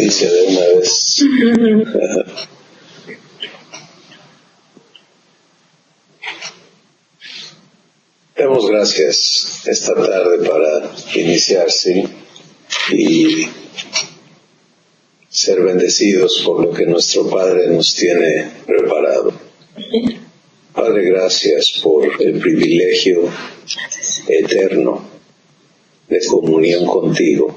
inicia de una vez. Damos gracias esta tarde para iniciar, ¿sí? Y ser bendecidos por lo que nuestro Padre nos tiene preparado. Padre, gracias por el privilegio eterno de comunión contigo,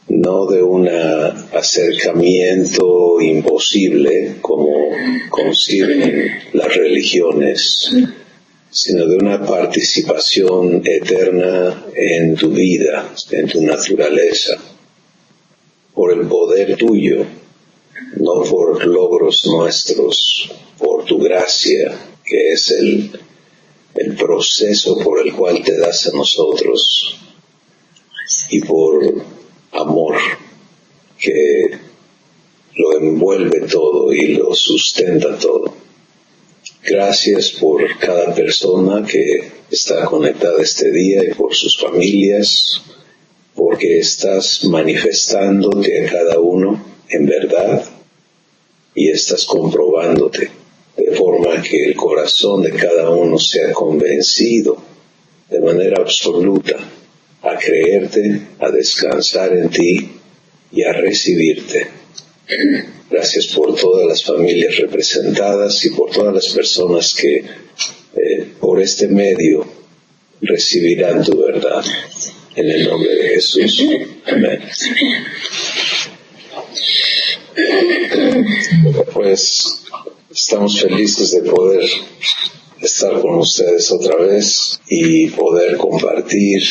no de un acercamiento imposible como conciben las religiones, sino de una participación eterna en tu vida, en tu naturaleza, por el poder tuyo, no por logros nuestros, por tu gracia, que es el proceso por el cual te das a nosotros, y por amor que lo envuelve todo y lo sustenta todo. Gracias por cada persona que está conectada este día y por sus familias, porque estás manifestándote a cada uno en verdad y estás comprobándote, de forma que el corazón de cada uno sea convencido de manera absoluta a creerte, a descansar en ti y a recibirte. Gracias por todas las familias representadas y por todas las personas que por este medio recibirán tu verdad. En el nombre de Jesús. Amén. Pues estamos felices de poder estar con ustedes otra vez y poder compartir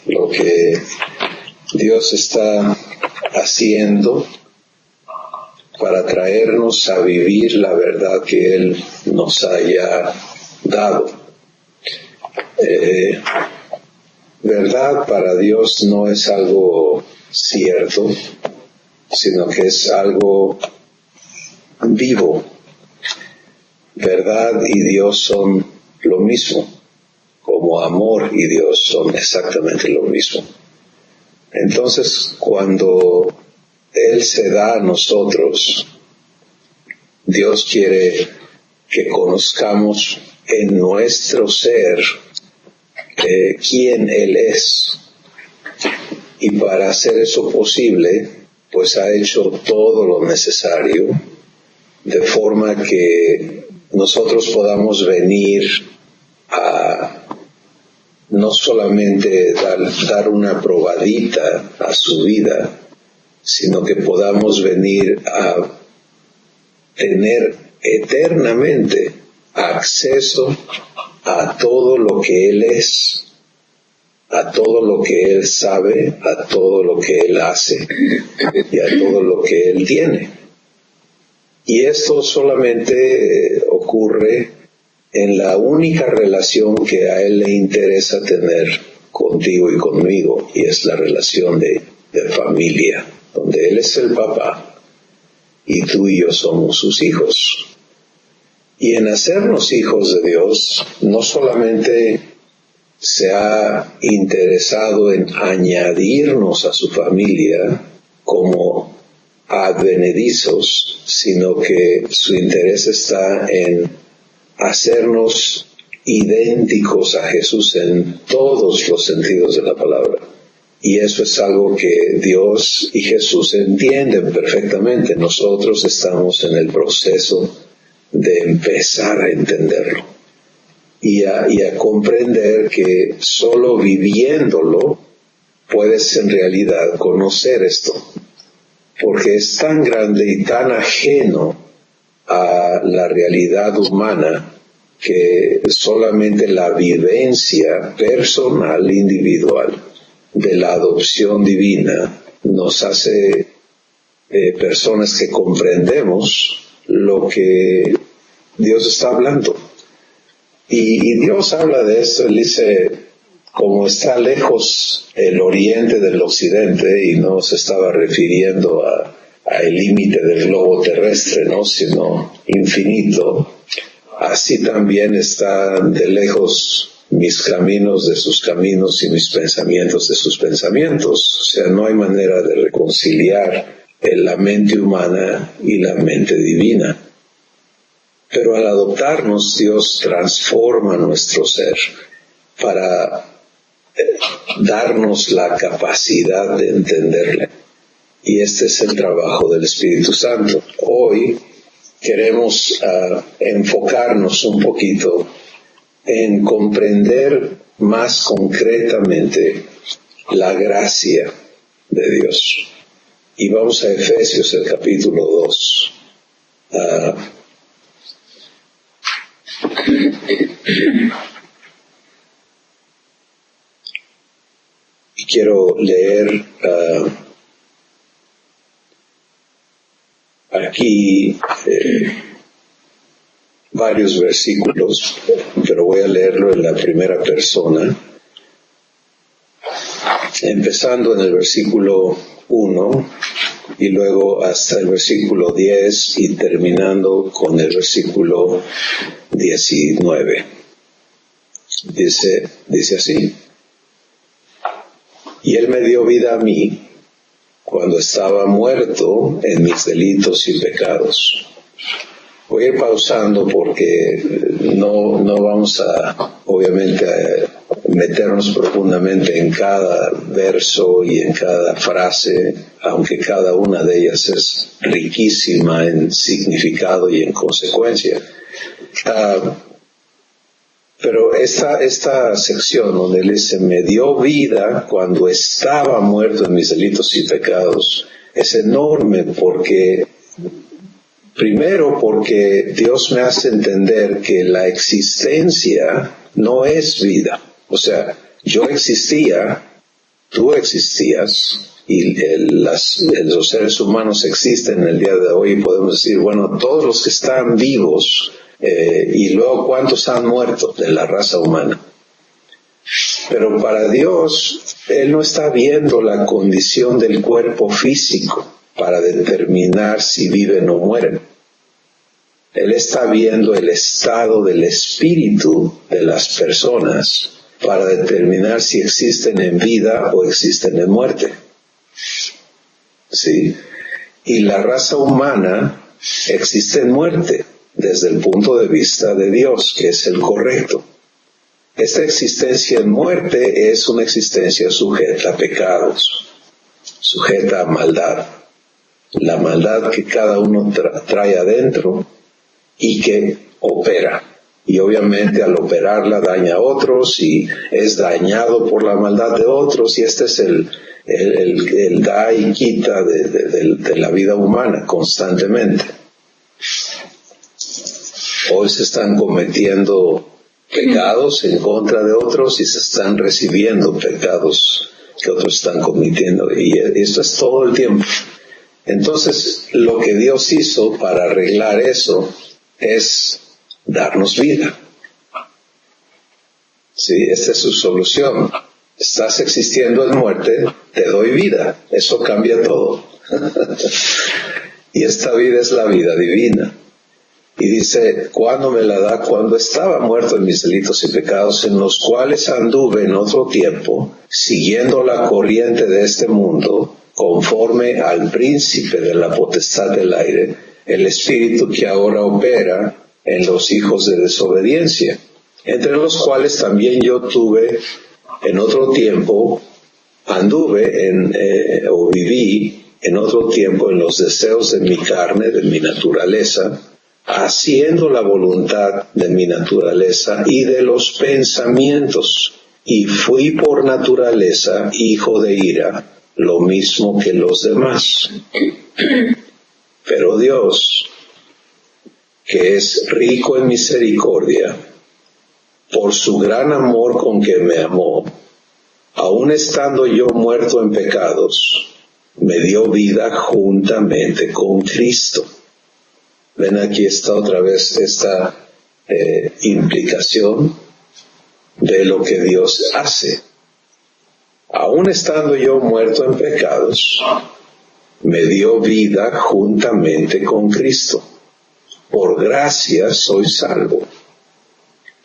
lo que Dios está haciendo para traernos a vivir la verdad que Él nos haya dado. Verdad para Dios no es algo cierto, sino que es algo vivo. Verdad y Dios son lo mismo, como amor y Dios son exactamente lo mismo. Entonces, cuando Él se da a nosotros, Dios quiere que conozcamos en nuestro ser quién Él es. Y para hacer eso posible, pues ha hecho todo lo necesario, de forma que nosotros podamos venir a no solamente dar una probadita a su vida, sino que podamos venir a tener eternamente acceso a todo lo que Él es, a todo lo que Él sabe, a todo lo que Él hace y a todo lo que Él tiene. Y esto solamente ocurre en la única relación que a Él le interesa tener contigo y conmigo, y es la relación de familia, donde Él es el papá y tú y yo somos sus hijos. Y en hacernos hijos de Dios, no solamente se ha interesado en añadirnos a su familia como advenedizos, sino que su interés está en hacernos idénticos a Jesús en todos los sentidos de la palabra. Y eso es algo que Dios y Jesús entienden perfectamente. Nosotros estamos en el proceso de empezar a entenderlo y a comprender que solo viviéndolo puedes en realidad conocer esto, porque es tan grande y tan ajeno a la realidad humana que solamente la vivencia personal, individual, de la adopción divina nos hace personas que comprendemos lo que Dios está hablando. Y Dios habla de esto, Él dice, como está lejos el oriente del occidente, y no se estaba refiriendo a el límite del globo terrestre, ¿no?, sino infinito, así también está de lejos mis caminos de sus caminos y mis pensamientos de sus pensamientos. O sea, no hay manera de reconciliar la mente humana y la mente divina. Pero al adoptarnos, Dios transforma nuestro ser para darnos la capacidad de entenderle. Y este es el trabajo del Espíritu Santo. Hoy queremos enfocarnos un poquito en comprender más concretamente la gracia de Dios. Y vamos a Efesios, el capítulo 2. Y quiero leer aquí varios versículos, pero voy a leerlo en la primera persona, empezando en el versículo 1 y luego hasta el versículo 10 y terminando con el versículo 19. Dice así: y Él me dio vida a mí cuando estaba muerto en mis delitos y pecados. Voy a ir pausando porque no vamos a, obviamente, a meternos profundamente en cada verso y en cada frase, aunque cada una de ellas es riquísima en significado y en consecuencia. Pero esta sección donde él dice, me dio vida cuando estaba muerto en mis delitos y pecados, es enorme primero porque Dios me hace entender que la existencia no es vida. O sea, yo existía, tú existías, y los seres humanos existen en el día de hoy, y podemos decir, bueno, todos los que están vivos, y luego cuántos han muerto de la raza humana. Pero para Dios, Él no está viendo la condición del cuerpo físico para determinar si viven o mueren. Él está viendo el estado del espíritu de las personas para determinar si existen en vida o existen en muerte. ¿Sí? Y la raza humana existe en muerte desde el punto de vista de Dios, que es el correcto. Esta existencia en muerte es una existencia sujeta a pecados, sujeta a maldad. La maldad que cada uno trae adentro y que opera. Y obviamente al operarla daña a otros y es dañado por la maldad de otros, y este es el da y quita de la vida humana constantemente. Hoy se están cometiendo pecados en contra de otros y se están recibiendo pecados que otros están cometiendo, y esto es todo el tiempo. Entonces, lo que Dios hizo para arreglar eso es darnos vida. Sí, esta es su solución. Estás existiendo en muerte, te doy vida. Eso cambia todo. Y esta vida es la vida divina. Y dice, ¿cuándo me la da? Cuando estaba muerto en mis delitos y pecados, en los cuales anduve en otro tiempo, siguiendo la corriente de este mundo, conforme al príncipe de la potestad del aire, el espíritu que ahora opera en los hijos de desobediencia, entre los cuales también yo tuve en otro tiempo, o viví en otro tiempo en los deseos de mi carne, de mi naturaleza, haciendo la voluntad de mi naturaleza y de los pensamientos, y fui por naturaleza hijo de ira, lo mismo que los demás. Pero Dios, que es rico en misericordia, por su gran amor con que me amó, aun estando yo muerto en pecados, me dio vida juntamente con Cristo. Ven, aquí está otra vez esta implicación de lo que Dios hace. Aun estando yo muerto en pecados, me dio vida juntamente con Cristo. Por gracia soy salvo.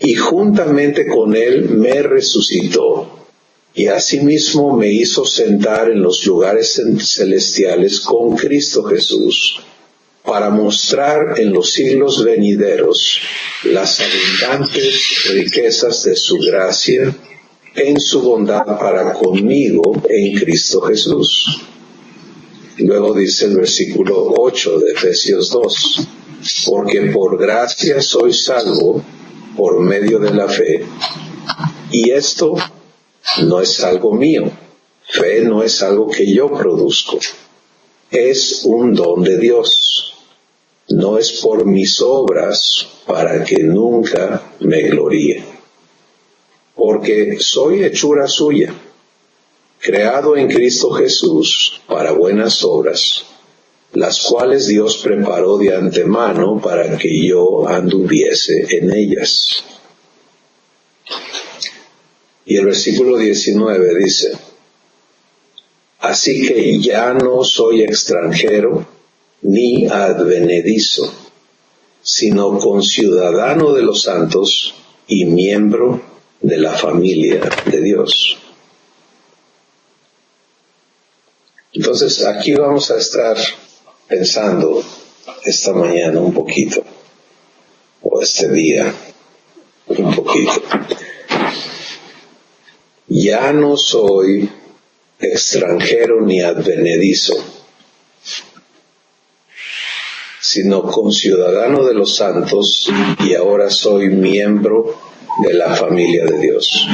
y juntamente con él me resucitó, y asimismo me hizo sentar en los lugares celestiales con Cristo Jesús, para mostrar en los siglos venideros las abundantes riquezas de su gracia en su bondad para conmigo en Cristo Jesús. Luego dice el versículo 8 de Efesios 2, porque por gracia soy salvo por medio de la fe, y esto no es algo mío, fe no es algo que yo produzco, es un don de Dios, no es por mis obras para que nunca me gloríe, porque soy hechura suya, creado en Cristo Jesús para buenas obras, las cuales Dios preparó de antemano para que yo anduviese en ellas. Y el versículo 19 dice, así que ya no soy extranjero ni advenedizo, sino conciudadano de los santos y miembro de la familia de Dios. Entonces aquí vamos a estar pensando esta mañana un poquito, o este día un poquito. Ya no soy extranjero ni advenedizo, sino conciudadano de los santos, y ahora soy miembro de la familia de Dios.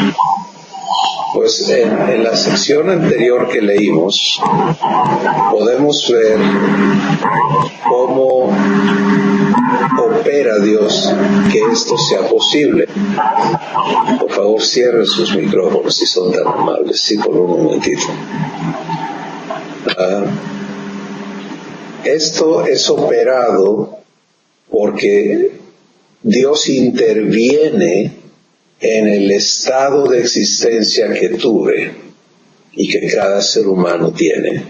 Pues en la sección anterior que leímos, podemos ver cómo opera Dios que esto sea posible. Por favor, cierren sus micrófonos si son tan amables, sí, por un momentito. Esto es operado porque Dios interviene en el estado de existencia que tuve y que cada ser humano tiene.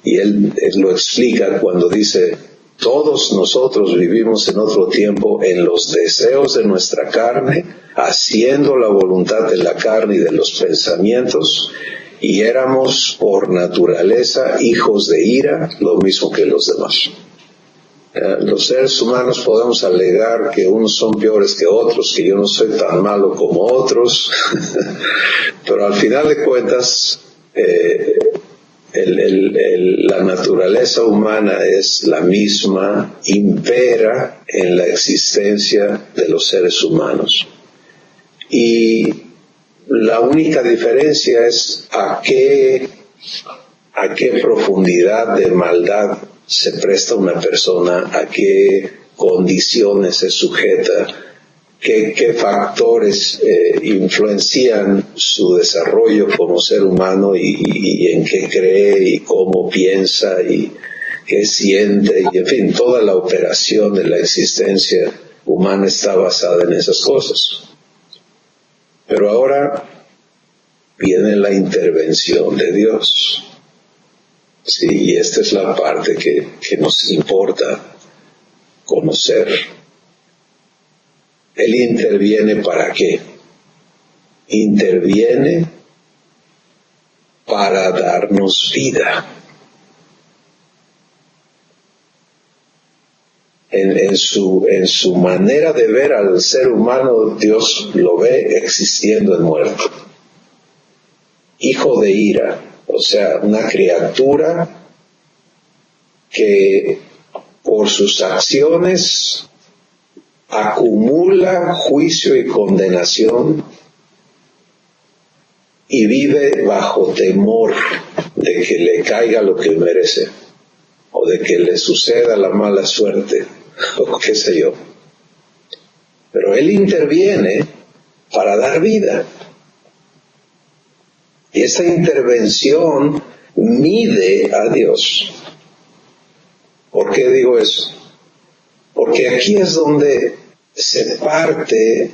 Y él lo explica cuando dice, todos nosotros vivimos en otro tiempo en los deseos de nuestra carne, haciendo la voluntad de la carne y de los pensamientos, y éramos por naturaleza hijos de ira, lo mismo que los demás. Los seres humanos podemos alegar que unos son peores que otros, que yo no soy tan malo como otros, pero al final de cuentas, la naturaleza humana es la misma, impera en la existencia de los seres humanos. Y la única diferencia es a qué profundidad de maldad se presta una persona, a qué condiciones se sujeta, qué factores influencian su desarrollo como ser humano y en qué cree y cómo piensa y qué siente, y en fin, toda la operación de la existencia humana está basada en esas cosas. Pero ahora viene la intervención de Dios. Sí, y esta es la parte que nos importa conocer. Él interviene ¿para qué? Interviene para darnos vida. En su manera de ver al ser humano, Dios lo ve existiendo en muerte. Hijo de ira. O sea, una criatura que por sus acciones acumula juicio y condenación y vive bajo temor de que le caiga lo que merece o de que le suceda la mala suerte o qué sé yo. Pero Él interviene para dar vida. Y esa intervención mide a Dios. ¿Por qué digo eso? Porque aquí es donde se parte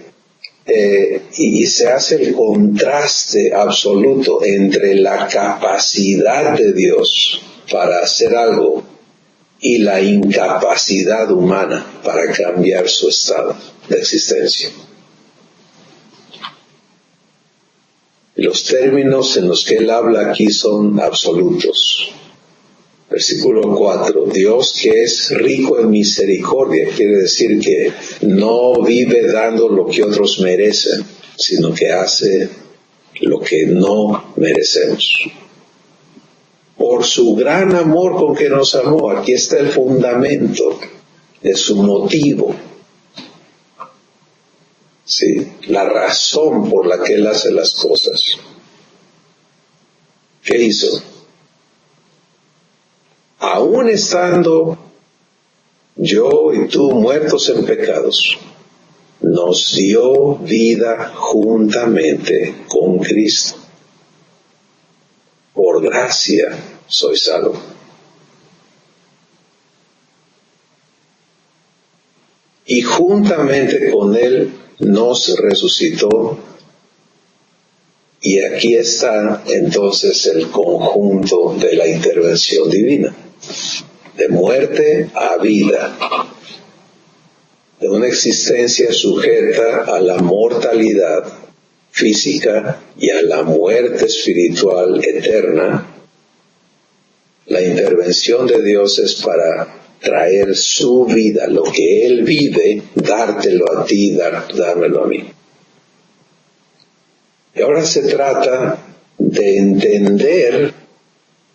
y se hace el contraste absoluto entre la capacidad de Dios para hacer algo y la incapacidad humana para cambiar su estado de existencia. Los términos en los que él habla aquí son absolutos. Versículo 4, Dios que es rico en misericordia, quiere decir que no vive dando lo que otros merecen, sino que hace lo que no merecemos. Por su gran amor con que nos amó, aquí está el fundamento de su motivo. ¿Sí? La razón por la que él hace las cosas. ¿Qué hizo? Aún estando yo y tú muertos en pecados, nos dio vida juntamente con Cristo. Por gracia soy salvo. Y juntamente con Él nos resucitó. Y aquí está entonces el conjunto de la intervención divina. De muerte a vida. De una existencia sujeta a la mortalidad física y a la muerte espiritual eterna. La intervención de Dios es para traer su vida, lo que Él vive, dártelo a ti, dármelo a mí. Y ahora se trata de entender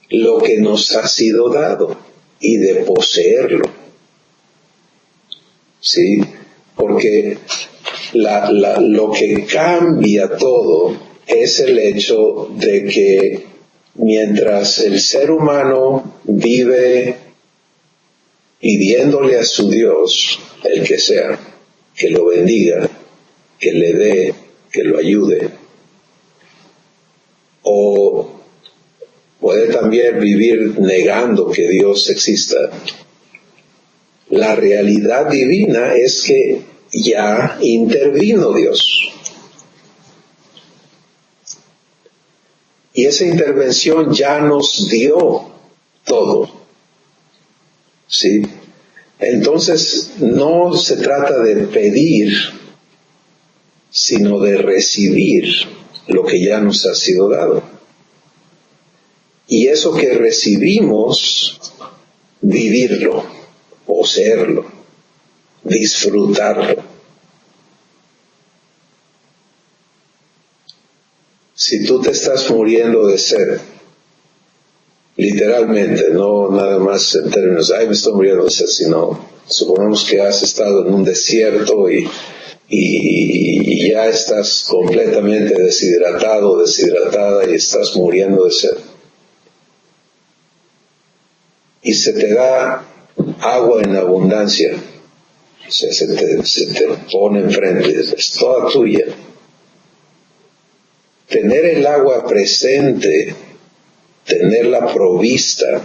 lo que nos ha sido dado y de poseerlo. ¿Sí? Porque lo que cambia todo es el hecho de que mientras el ser humano vive pidiéndole a su Dios, el que sea, que lo bendiga, que le dé, que lo ayude, o puede también vivir negando que Dios exista. La realidad divina es que ya intervino Dios. Y esa intervención ya nos dio todo. ¿Sí? Entonces no se trata de pedir, sino de recibir lo que ya nos ha sido dado. Y eso que recibimos, vivirlo, poseerlo, disfrutarlo. Si tú te estás muriendo de sed, literalmente, no nada más en términos, ay, me estoy muriendo de sed, sino supongamos que has estado en un desierto y ya estás completamente deshidratado, deshidratada y estás muriendo de sed. Y se te da agua en abundancia, o sea, se te pone enfrente, es toda tuya. Tener el agua presente, tenerla provista,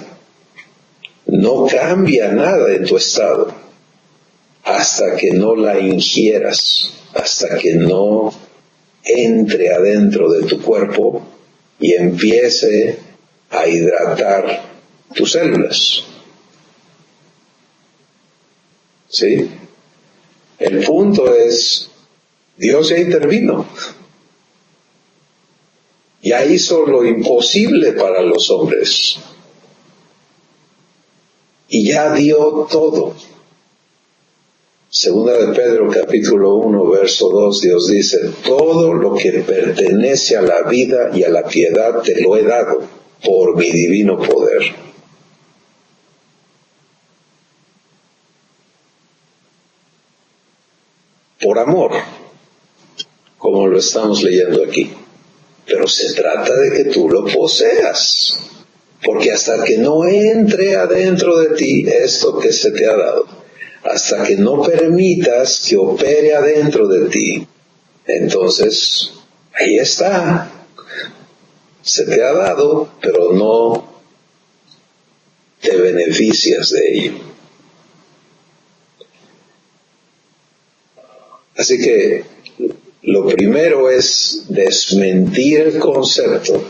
no cambia nada en tu estado hasta que no la ingieras, hasta que no entre adentro de tu cuerpo y empiece a hidratar tus células. ¿Sí? El punto es, Dios ya intervino. Ya hizo lo imposible para los hombres. Y ya dio todo. Segunda de Pedro, capítulo 1, verso 2, Dios dice, todo lo que pertenece a la vida y a la piedad te lo he dado por mi divino poder. Por amor, como lo estamos leyendo aquí. Pero se trata de que tú lo poseas, porque hasta que no entre adentro de ti esto que se te ha dado, hasta que no permitas que opere adentro de ti, entonces ahí está, se te ha dado, pero no te beneficias de ello. Así que lo primero es desmentir el concepto,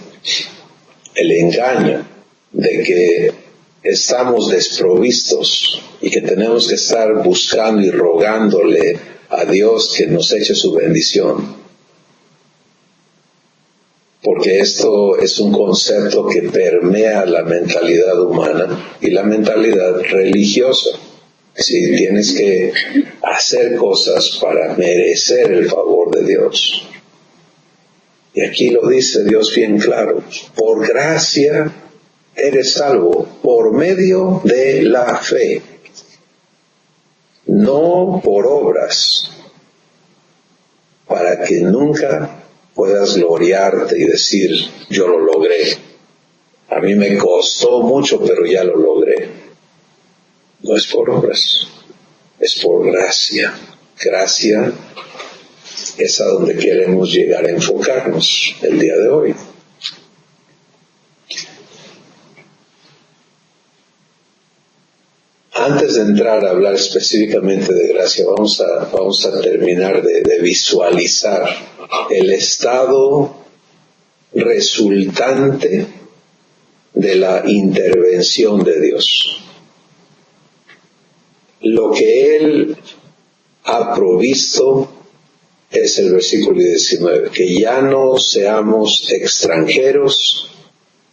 el engaño de que estamos desprovistos y que tenemos que estar buscando y rogándole a Dios que nos eche su bendición. porque esto es un concepto que permea la mentalidad humana y la mentalidad religiosa. Si tienes que hacer cosas para merecer el favor de Dios. Y aquí lo dice Dios bien claro: por gracia eres salvo, por medio de la fe, no por obras, para que nunca puedas gloriarte y decir, yo lo logré. A mí me costó mucho, pero ya lo logré. No es por obras, es por gracia. Gracia es a donde queremos llegar a enfocarnos el día de hoy. Antes de entrar a hablar específicamente de gracia, vamos a terminar de visualizar el estado resultante de la intervención de Dios. Lo que Él ha provisto es el versículo 19, que ya no seamos extranjeros,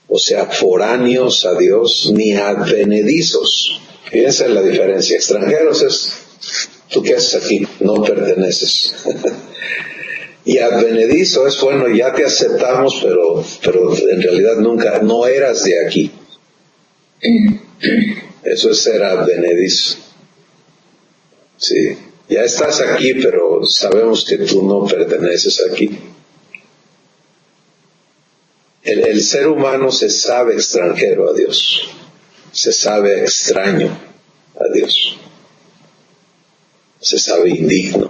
o sea, foráneos a Dios, ni advenedizos. Fíjense en la diferencia. Extranjeros es, ¿tú qué haces aquí? No perteneces. Y advenedizo es, bueno, ya te aceptamos, pero en realidad no eras de aquí. Eso es ser advenedizo. Sí, ya estás aquí, pero sabemos que tú no perteneces aquí. El ser humano se sabe extranjero a Dios. Se sabe extraño a Dios. Se sabe indigno.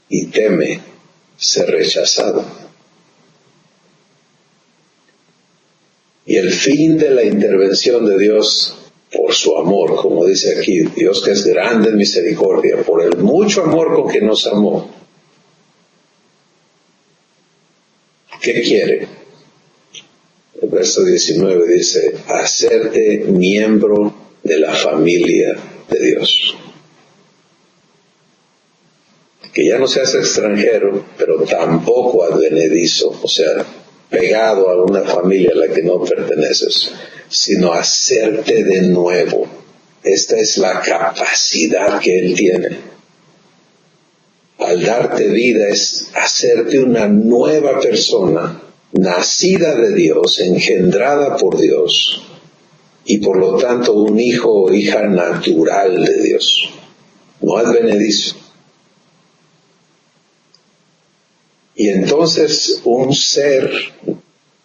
Y teme ser rechazado. Y el fin de la intervención de Dios, por su amor, como dice aquí, Dios que es grande en misericordia, por el mucho amor con que nos amó, ¿qué quiere? El verso 19 dice, hacerte miembro de la familia de Dios. Que ya no seas extranjero, pero tampoco advenedizo, o sea, pegado a una familia a la que no perteneces, sino hacerte de nuevo. Esta es la capacidad que Él tiene. Al darte vida es hacerte una nueva persona, nacida de Dios, engendrada por Dios, y por lo tanto un hijo o hija natural de Dios, no advenedizo. Y entonces un ser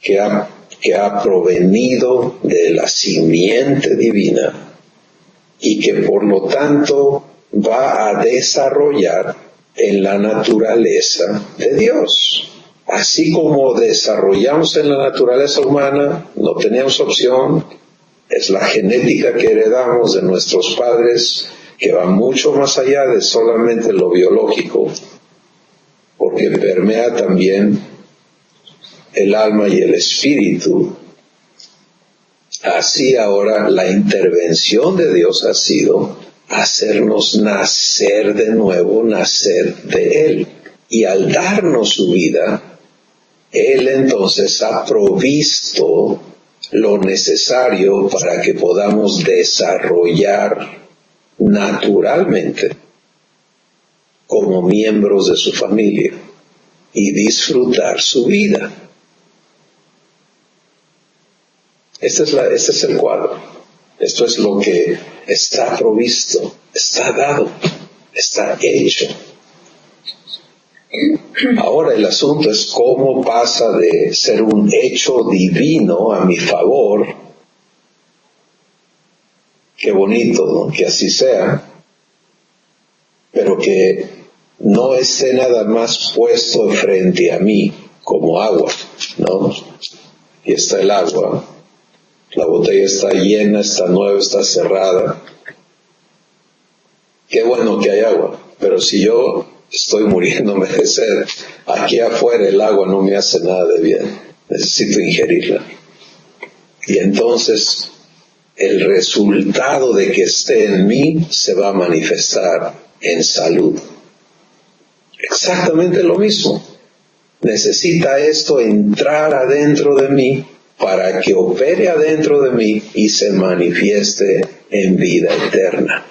que ha provenido de la simiente divina y que por lo tanto va a desarrollar en la naturaleza de Dios. Así como desarrollamos en la naturaleza humana, no teníamos opción, es la genética que heredamos de nuestros padres, que va mucho más allá de solamente lo biológico, porque permea también el alma y el espíritu. Así ahora la intervención de Dios ha sido hacernos nacer de nuevo, nacer de Él. Y al darnos su vida, Él entonces ha provisto lo necesario para que podamos desarrollar naturalmente como miembros de su familia y disfrutar su vida. Este es el cuadro. Esto es lo que está provisto, está dado, está hecho. Ahora el asunto es cómo pasa de ser un hecho divino a mi favor. Qué bonito, ¿no? Que así sea, pero que no esté nada más puesto frente a mí como agua, ¿no? Y está el agua, la botella está llena, está nueva, está cerrada. Qué bueno que hay agua, pero si yo estoy muriéndome de sed, aquí afuera el agua no me hace nada de bien, necesito ingerirla. Y entonces el resultado de que esté en mí se va a manifestar en salud. Exactamente lo mismo. necesita esto entrar adentro de mí para que opere adentro de mí y se manifieste en vida eterna.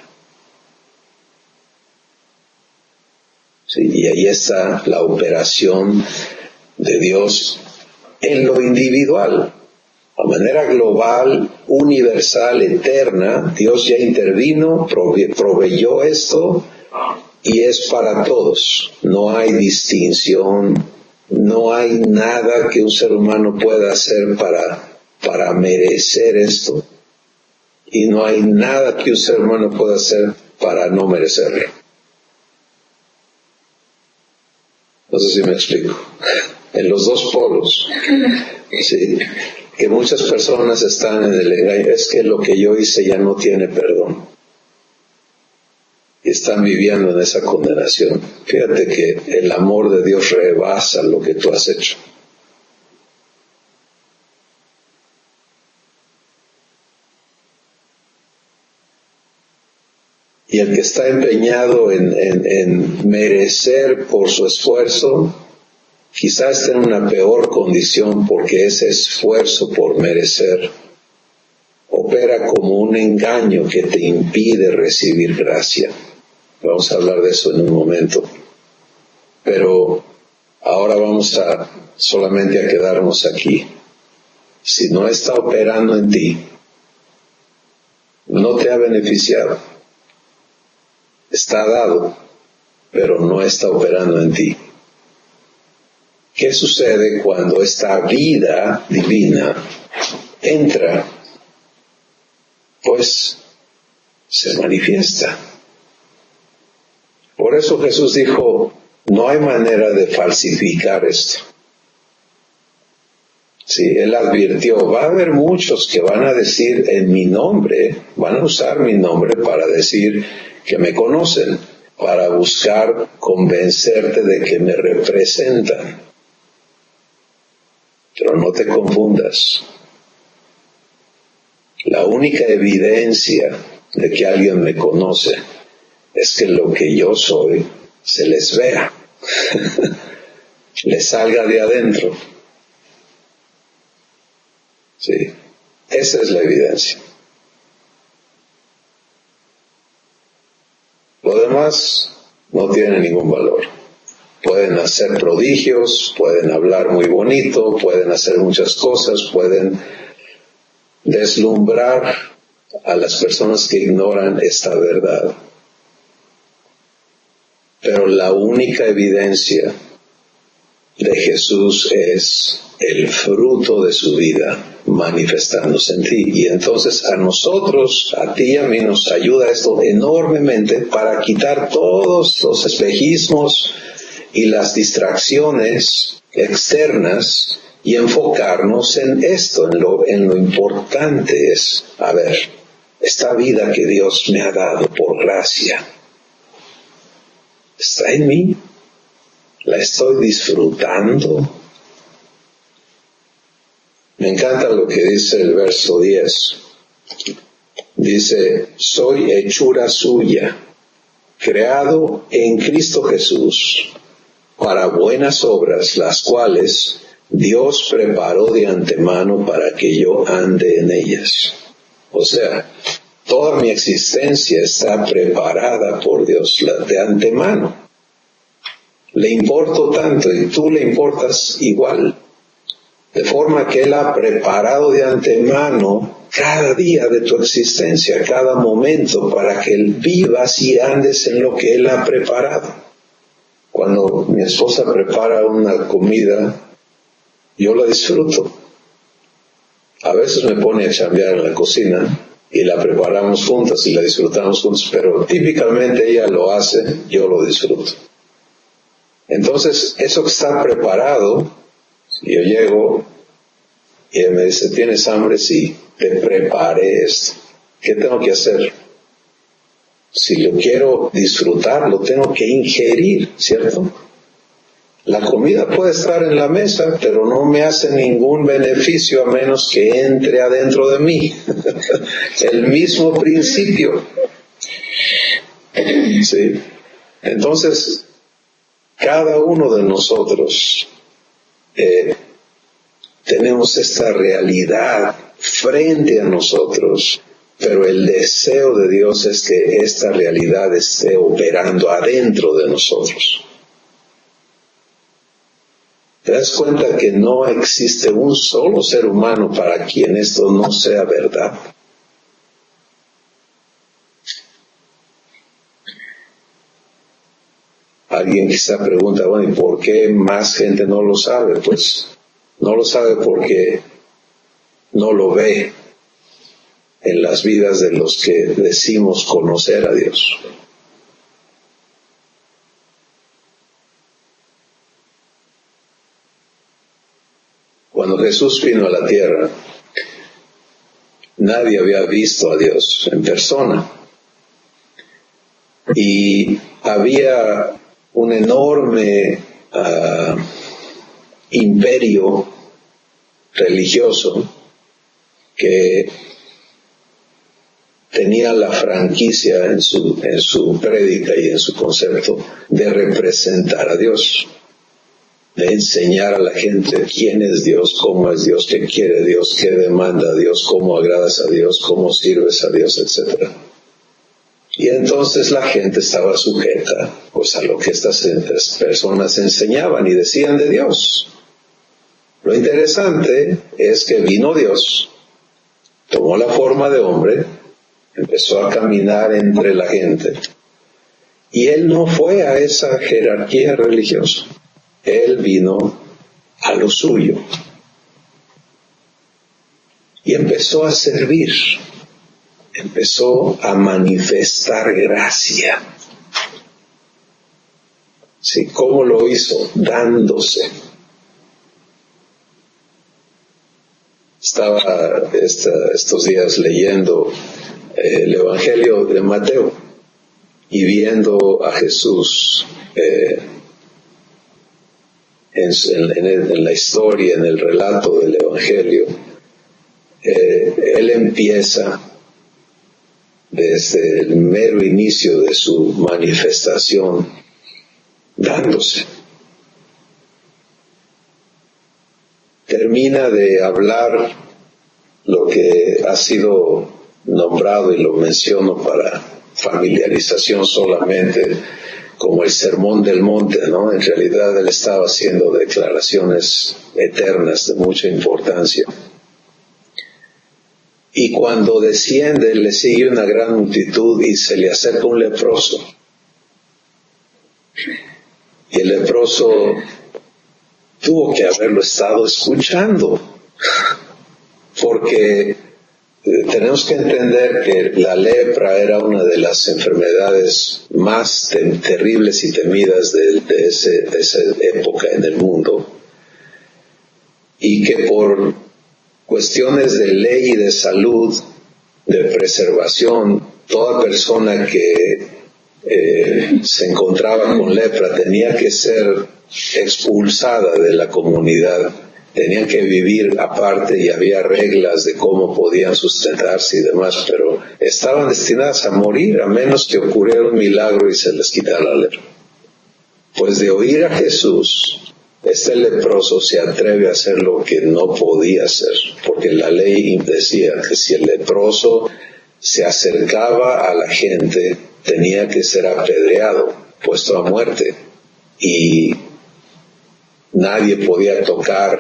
Sí, y ahí está la operación de Dios en lo individual. A manera global, universal, eterna, Dios ya intervino, proveyó esto y es para todos. No hay distinción, no hay nada que un ser humano pueda hacer para merecer esto. Y no hay nada que un ser humano pueda hacer para no merecerlo. No sé si me explico. En los dos polos. Sí, que muchas personas están en el engaño. Es que lo que yo hice ya no tiene perdón. Y están viviendo en esa condenación. Fíjate que el amor de Dios rebasa lo que tú has hecho. Y el que está empeñado en merecer por su esfuerzo, quizás esté en una peor condición porque ese esfuerzo por merecer opera como un engaño que te impide recibir gracia. Vamos a hablar de eso en un momento. Pero ahora vamos solamente a quedarnos aquí. Si no está operando en ti, no te ha beneficiado. Está dado, pero no está operando en ti. ¿Qué sucede cuando esta vida divina entra? Pues se manifiesta. Por eso Jesús dijo, no hay manera de falsificar esto. Sí, Él advirtió, va a haber muchos que van a decir en mi nombre, van a usar mi nombre para decir que me conocen, para buscar convencerte de que me representan. Pero no te confundas. La única evidencia de que alguien me conoce es que lo que yo soy se les vea, les salga de adentro. Sí, esa es la evidencia. Lo demás no tiene ningún valor. Pueden hacer prodigios, pueden hablar muy bonito, pueden hacer muchas cosas, pueden deslumbrar a las personas que ignoran esta verdad. Pero la única evidencia de Jesús es el fruto de su vida manifestándose en ti. Y entonces a nosotros, a ti y a mí, nos ayuda esto enormemente para quitar todos los espejismos y las distracciones externas y enfocarnos en esto, en lo importante es, a ver, esta vida que Dios me ha dado por gracia, ¿está en mí? ¿La estoy disfrutando? Me encanta lo que dice el verso 10. Dice, soy hechura suya, creado en Cristo Jesús, para buenas obras, las cuales Dios preparó de antemano para que yo ande en ellas. O sea, toda mi existencia está preparada por Dios de antemano. Le importo tanto y tú le importas igual. De forma que Él ha preparado de antemano cada día de tu existencia, cada momento, para que vivas y andes en lo que Él ha preparado. Cuando mi esposa prepara una comida, yo la disfruto. A veces me pone a chambear en la cocina y la preparamos juntas y la disfrutamos juntas, pero típicamente ella lo hace, yo lo disfruto. Entonces, eso que está preparado, yo llego y ella me dice, ¿tienes hambre? Sí, te preparé esto. ¿Qué tengo que hacer? Si lo quiero disfrutar, lo tengo que ingerir, ¿cierto? La comida puede estar en la mesa, pero no me hace ningún beneficio a menos que entre adentro de mí. El mismo principio. Sí. Entonces, cada uno de nosotros tenemos esta realidad frente a nosotros, pero el deseo de Dios es que esta realidad esté operando adentro de nosotros. ¿Te das cuenta que no existe un solo ser humano para quien esto no sea verdad? Alguien quizá pregunta, bueno, ¿y por qué más gente no lo sabe? Pues no lo sabe porque no lo ve en las vidas de los que decimos conocer a Dios. Cuando Jesús vino a la tierra, nadie había visto a Dios en persona. Y había un enorme imperio religioso que tenía la franquicia en su prédica y en su concepto de representar a Dios, de enseñar a la gente quién es Dios, cómo es Dios, qué quiere Dios, qué demanda Dios, cómo agradas a Dios, cómo sirves a Dios, etc. Y entonces la gente estaba sujeta pues a lo que estas personas enseñaban y decían de Dios. Lo interesante es que vino Dios, tomó la forma de hombre, empezó a caminar entre la gente, y Él no fue a esa jerarquía religiosa. Él vino a lo suyo y empezó a servir, empezó a manifestar gracia. ¿Sí? ¿Cómo lo hizo? Dándose. Estaba estos días leyendo el Evangelio de Mateo y viendo a Jesús en la historia, en el relato del Evangelio. Él empieza desde el mero inicio de su manifestación dándose. Termina de hablar lo que ha sido nombrado, y lo menciono para familiarización solamente, como el Sermón del Monte, ¿no? En realidad él estaba haciendo declaraciones eternas de mucha importancia. Y cuando desciende, le sigue una gran multitud y se le acerca un leproso. Y el leproso tuvo que haberlo estado escuchando, porque tenemos que entender que la lepra era una de las enfermedades más terribles y temidas de esa época en el mundo, y que por cuestiones de ley y de salud, de preservación, toda persona que se encontraba con lepra tenía que ser expulsada de la comunidad, tenían que vivir aparte y había reglas de cómo podían sustentarse y demás, pero estaban destinadas a morir a menos que ocurriera un milagro y se les quitara la lepra. Pues de oír a Jesús, este leproso se atreve a hacer lo que no podía hacer, porque la ley decía que si el leproso se acercaba a la gente, tenía que ser apedreado, puesto a muerte, y nadie podía tocar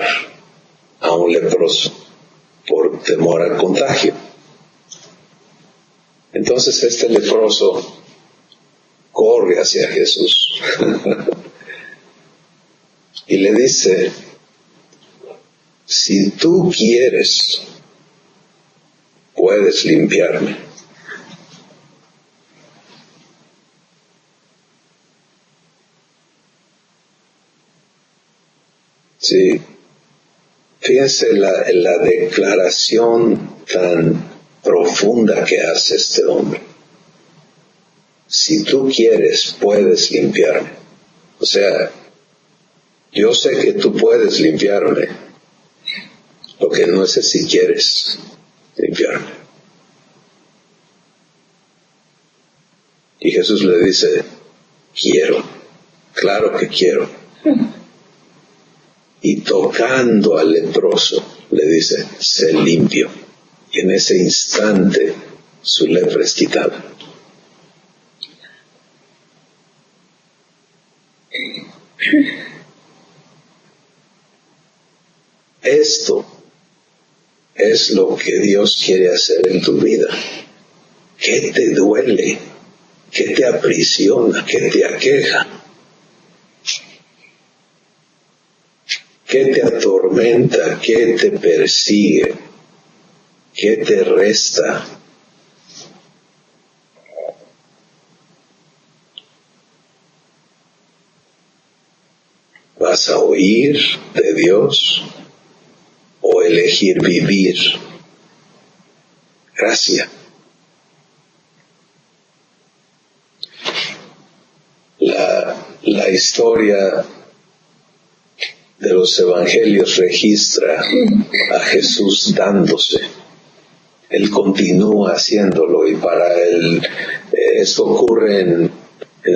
a un leproso por temor al contagio. Entonces este leproso corre hacia Jesús y le dice: si tú quieres, puedes limpiarme. Sí, fíjense la declaración tan profunda que hace este hombre. Si tú quieres, puedes limpiarme. O sea, yo sé que tú puedes limpiarme. Lo que no sé si quieres limpiarme. Y Jesús le dice: quiero, claro que quiero. y tocando al leproso le dice, sé limpio. Y en ese instante su lepra es quitada. Esto es lo que Dios quiere hacer en tu vida. ¿Qué te duele? ¿Qué te aprisiona? ¿Qué te aqueja? ¿Qué te atormenta? ¿Qué te persigue? ¿Qué te resta? ¿Vas a oír de Dios o elegir vivir? Gracia. La historia de los evangelios registra a Jesús dándose. Él continúa haciéndolo y para él esto ocurre en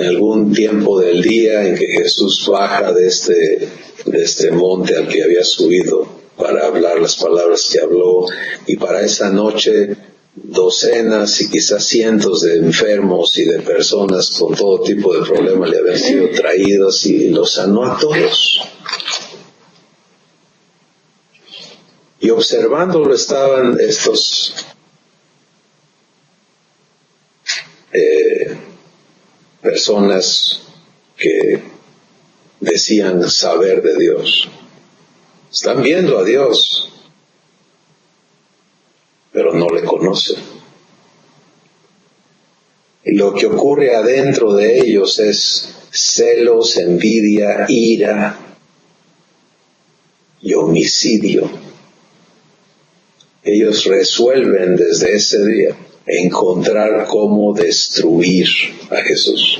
algún tiempo del día en que Jesús baja de este monte al que había subido para hablar las palabras que habló, y para esa noche docenas y quizás cientos de enfermos y de personas con todo tipo de problemas le habían sido traídos y los sanó a todos. Y observándolo estaban estos personas que decían saber de Dios. Están viendo a Dios, pero no le conocen. Y lo que ocurre adentro de ellos es celos, envidia, ira y homicidio. Ellos resuelven desde ese día encontrar cómo destruir a Jesús.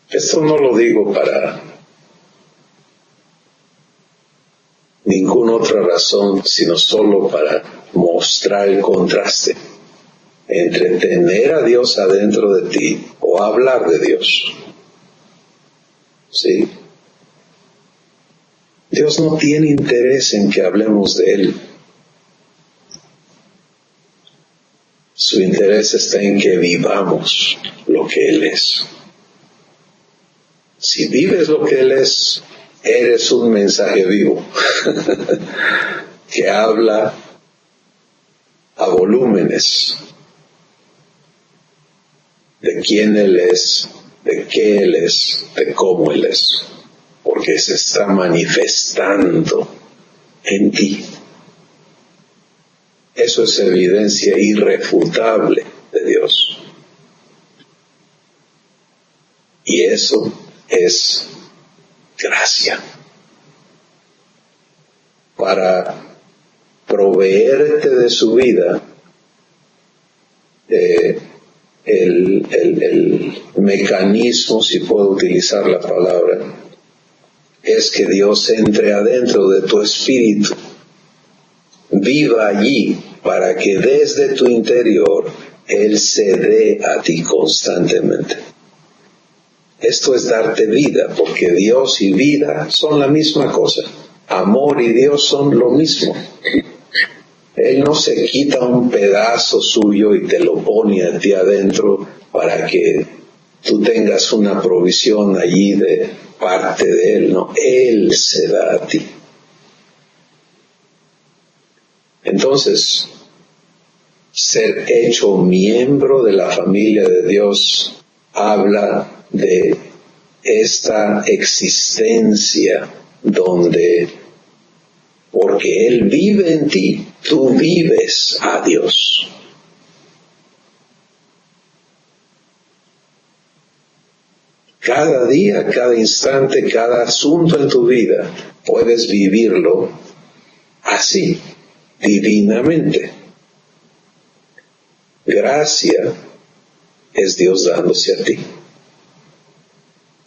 Esto no lo digo para ninguna otra razón, sino solo para mostrar el contraste entre tener a Dios adentro de ti o hablar de Dios. ¿Sí? Dios no tiene interés en que hablemos de Él. Su interés está en que vivamos lo que Él es. Si vives lo que Él es, eres un mensaje vivo que habla a volúmenes de quién Él es, de qué Él es, de cómo Él es, porque se está manifestando en ti. Eso es evidencia irrefutable de Dios. Y eso es gracia. Para proveerte de su vida, el mecanismo, si puedo utilizar la palabra, es que Dios entre adentro de tu espíritu, viva allí, para que desde tu interior Él se dé a ti constantemente. Esto es darte vida, porque Dios y vida son la misma cosa. Amor y Dios son lo mismo. Él no se quita un pedazo suyo y te lo pone a ti adentro para que tú tengas una provisión allí de parte de Él. No, Él se da a ti. Entonces, ser hecho miembro de la familia de Dios habla de esta existencia donde, porque Él vive en ti, tú vives a Dios. Cada día, cada instante, cada asunto en tu vida, puedes vivirlo así, divinamente. Gracia es Dios dándose a ti.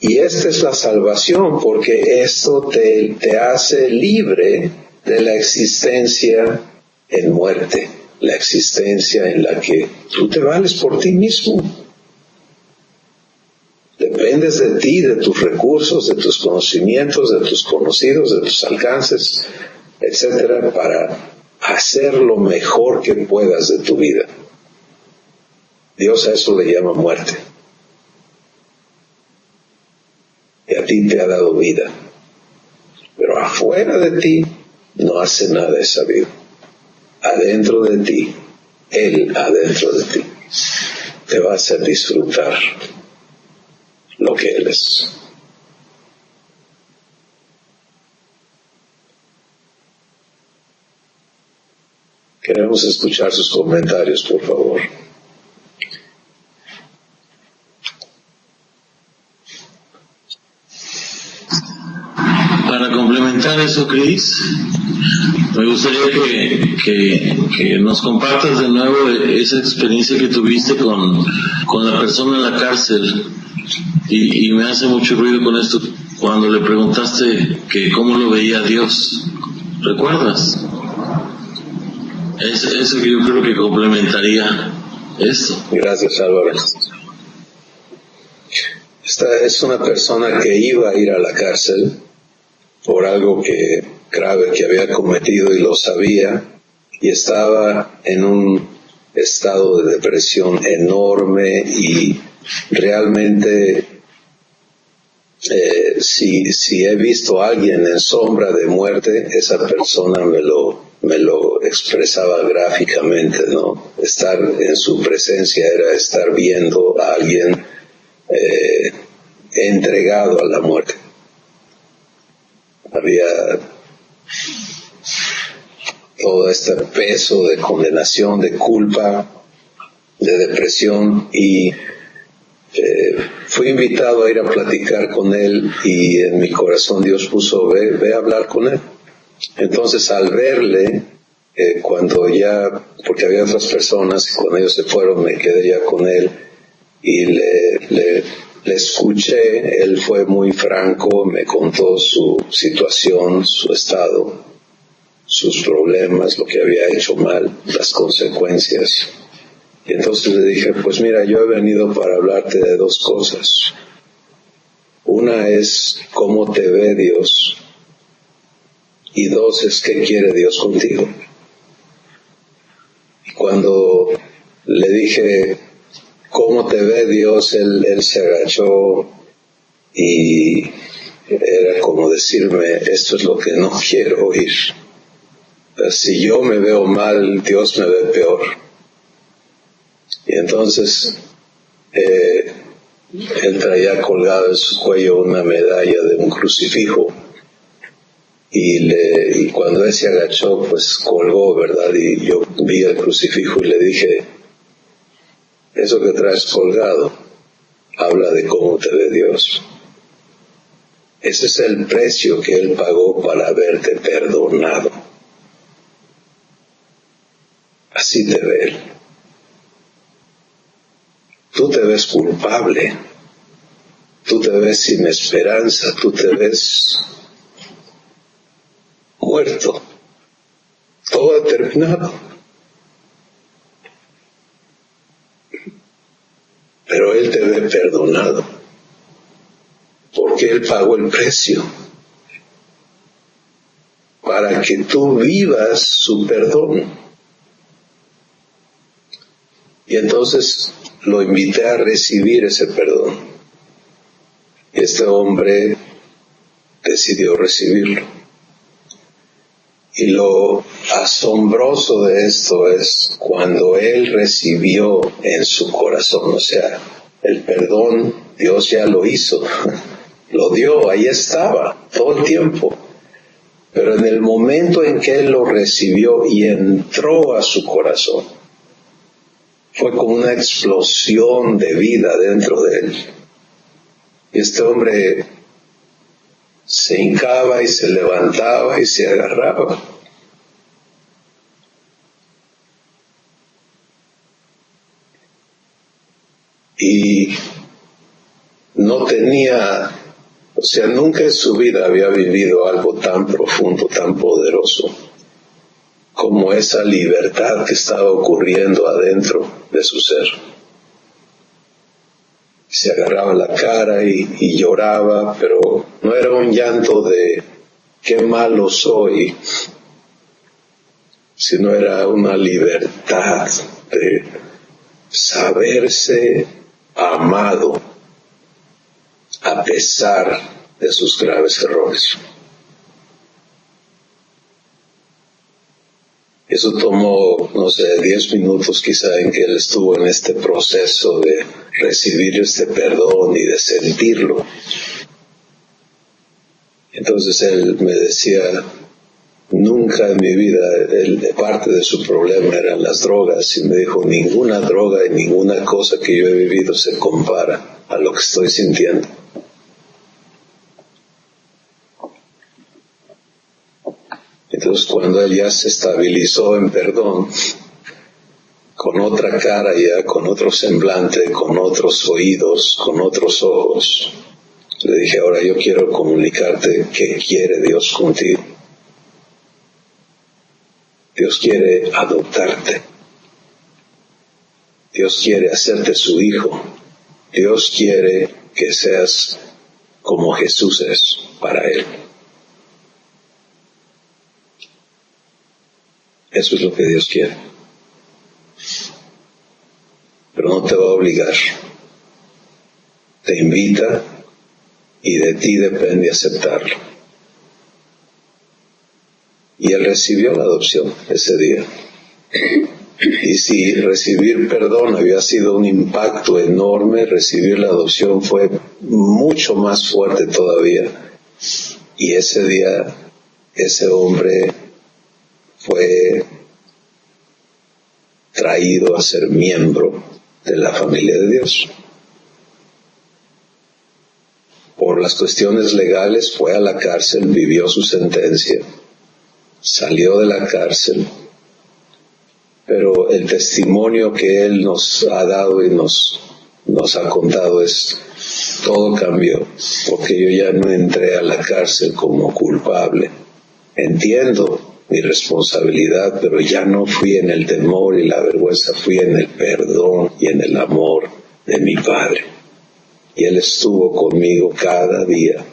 Y esta es la salvación, porque esto te hace libre de la existencia en muerte, la existencia en la que tú te vales por ti mismo. Depende dependes de ti, de tus recursos, de tus conocimientos, de tus conocidos, de tus alcances, etcétera, para hacer lo mejor que puedas de tu vida. Dios a eso le llama muerte. Y a ti te ha dado vida. Pero afuera de ti no hace nada esa vida. Adentro de ti, Él adentro de ti, te va a hacer disfrutar lo que Él es. Queremos escuchar sus comentarios, por favor. Para complementar eso, Cris, me gustaría que nos compartas de nuevo esa experiencia que tuviste con la persona en la cárcel. Y me hace mucho ruido con esto cuando le preguntaste que cómo lo veía Dios. ¿Recuerdas? Eso que yo creo que complementaría esto. Gracias, Álvaro. Esta es una persona que iba a ir a la cárcel por algo grave que había cometido y lo sabía, y estaba en un estado de depresión enorme, y realmente si he visto a alguien en sombra de muerte, esa persona me lo expresaba gráficamente, ¿no? Estar en su presencia era estar viendo a alguien entregado a la muerte. Había todo este peso de condenación, de culpa, de depresión, y fui invitado a ir a platicar con él, y en mi corazón Dios puso, ve a hablar con él. Entonces, al verle, porque había otras personas, y cuando ellos se fueron me quedé ya con él, y le escuché. Él fue muy franco, me contó su situación, su estado, sus problemas, lo que había hecho mal, las consecuencias. Y entonces le dije, pues mira, yo he venido para hablarte de dos cosas. Una es cómo te ve Dios, y dos es qué quiere Dios contigo. Y cuando le dije cómo te ve Dios, él se agachó, y era como decirme, esto es lo que no quiero oír. Si yo me veo mal, Dios me ve peor. Y entonces él traía colgado en su cuello una medalla de un crucifijo, y cuando él se agachó, pues colgó, ¿verdad? Y yo vi el crucifijo y le dije, eso que traes colgado habla de cómo te ve Dios. Ese es el precio que Él pagó para haberte perdonado. Así te ve Él. Tú te ves culpable, tú te ves sin esperanza, tú te ves muerto, todo ha terminado. Pero Él te ve perdonado, porque Él pagó el precio para que tú vivas su perdón. Y entonces lo invité a recibir ese perdón. Y este hombre decidió recibirlo. Y lo asombroso de esto es cuando él recibió en su corazón, o sea, el perdón, Dios ya lo hizo, lo dio, ahí estaba, todo el tiempo. Pero en el momento en que él lo recibió y entró a su corazón, fue como una explosión de vida dentro de él. Y este hombre se hincaba y se levantaba y se agarraba. Y no tenía, o sea, nunca en su vida había vivido algo tan profundo, tan poderoso, como esa libertad que estaba ocurriendo adentro de su ser. se agarraba la cara y lloraba, pero no era un llanto de qué malo soy, sino era una libertad de saberse amado a pesar de sus graves errores. Eso tomó, 10 minutos quizá en que él estuvo en este proceso de recibir este perdón y de sentirlo. Entonces él me decía, nunca en mi vida, parte de su problema eran las drogas, y me dijo, ninguna droga y ninguna cosa que yo he vivido se compara a lo que estoy sintiendo. Entonces cuando él ya se estabilizó en perdón, con otra cara ya, con otro semblante, con otros oídos, con otros ojos, le dije, ahora yo quiero comunicarte qué quiere Dios contigo. Dios quiere adoptarte. Dios quiere hacerte su hijo. Dios quiere que seas como Jesús es para Él. Eso es lo que Dios quiere. Pero no te va a obligar. Te invita y de ti depende aceptarlo. Y él recibió la adopción ese día. Y si recibir perdón había sido un impacto enorme, recibir la adopción fue mucho más fuerte todavía. Y ese día, ese hombre fue traído a ser miembro de la familia de Dios. Por las cuestiones legales fue a la cárcel, vivió su sentencia, salió de la cárcel, pero el testimonio que él nos ha dado y nos ha contado es, todo cambió, porque yo ya no entré a la cárcel como culpable. Entiendo mi responsabilidad, pero ya no fui en el temor y la vergüenza, fui en el perdón y en el amor de mi Padre. Y Él estuvo conmigo cada día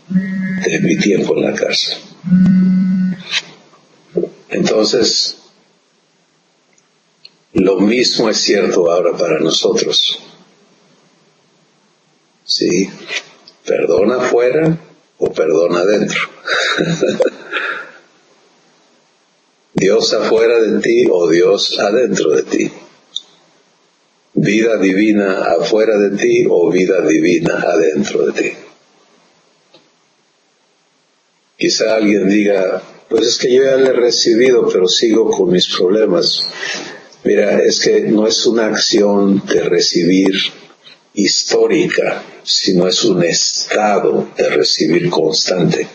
de mi tiempo en la cárcel. Entonces, lo mismo es cierto ahora para nosotros. ¿Sí? ¿Perdona afuera o perdona adentro? ¿Dios afuera de ti o Dios adentro de ti? ¿Vida divina afuera de ti o vida divina adentro de ti? Quizá alguien diga, pues es que yo ya le he recibido, pero sigo con mis problemas. Mira, es que no es una acción de recibir histórica, sino es un estado de recibir constante.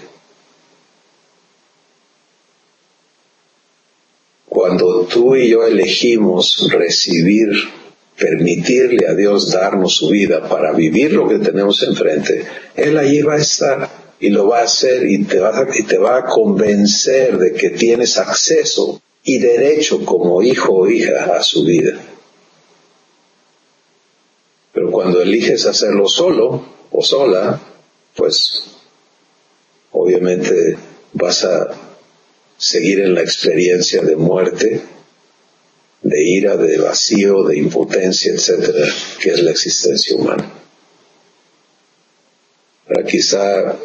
Cuando tú y yo elegimos recibir, permitirle a Dios darnos su vida para vivir lo que tenemos enfrente, Él allí va a estar y lo va a hacer y te va a convencer de que tienes acceso y derecho como hijo o hija a su vida. Pero cuando eliges hacerlo solo o sola, pues obviamente vas a seguir en la experiencia de muerte, de ira, de vacío, de impotencia, etcétera, que es la existencia humana. Ahora, quizá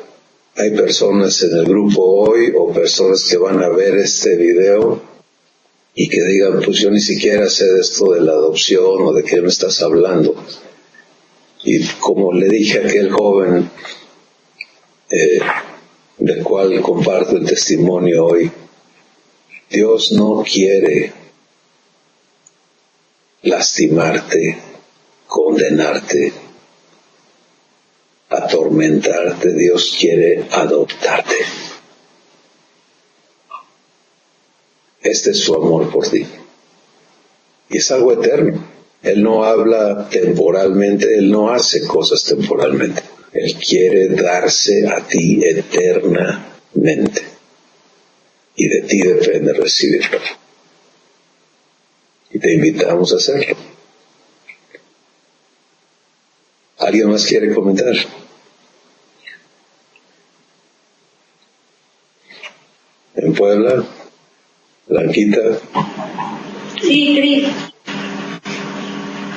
hay personas en el grupo hoy o personas que van a ver este video y que digan, pues yo ni siquiera sé de esto de la adopción o de qué me estás hablando. Y como le dije a aquel joven del cual comparto el testimonio hoy, Dios no quiere lastimarte, condenarte, atormentarte. Dios quiere adoptarte. Este es su amor por ti. Y es algo eterno. Él no habla temporalmente, Él no hace cosas temporalmente. Él quiere darse a ti eternamente. Y de ti depende recibirlo. Y te invitamos a hacerlo. ¿Alguien más quiere comentar? ¿En Puebla? ¿Blanquita? Sí, Cris.